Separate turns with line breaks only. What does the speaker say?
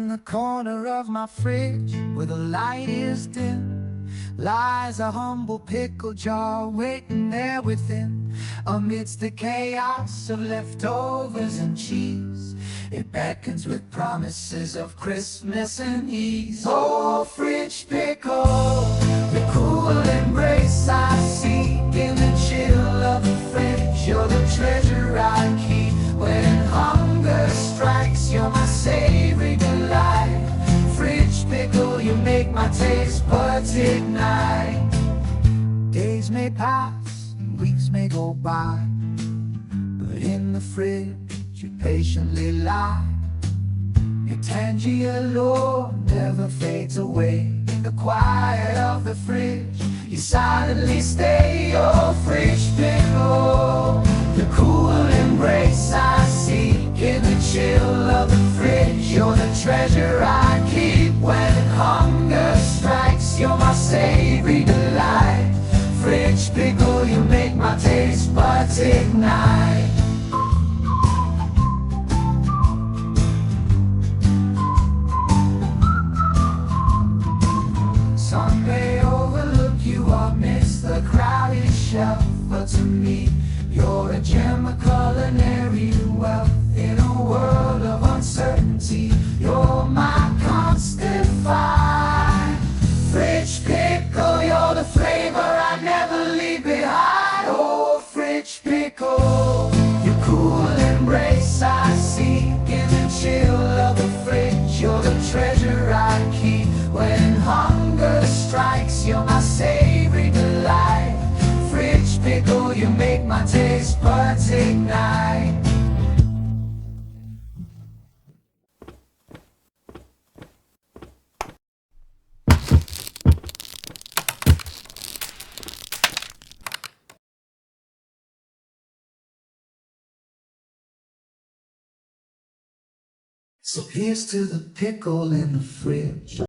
In the corner of my fridge, where the light is dim, lies a humble pickle jar waiting there within. Amidst the chaos of leftovers and cheese, it beckons with promises of Christmas and ease. Oh, fridge pickle, the cool embrace I seek in the chill of the fridge. You're the treasure I keep when hunger strikes. You're my savory delight. Fridge pickle, you make my taste buds ignite. Days may pass, weeks may go by, but in the fridge you patiently lie. Your tangy allure never fades away. In the quiet of the fridge you silently stay. Your fridge pickle, the cool embrace I seek in the chill of the fridge. You're the treasure I keep when hunger strikes. You're my savory delight. Fridge pickle, you make my taste buds ignite. Some may overlook you or miss the crowded shelf, but to me, you're a gem of culinary wealth. In a world of uncertainty, you're my constant find. Fridge pickle, you're the flavor I never leave behind. Oh, fridge pickle, your cool embrace I seek in the chill of the fridge. You're the treasure I keep when hunger strikes. You're my savory delight. Fridge pickle, you make my taste buds ignite. So here's to the pickle in the fridge,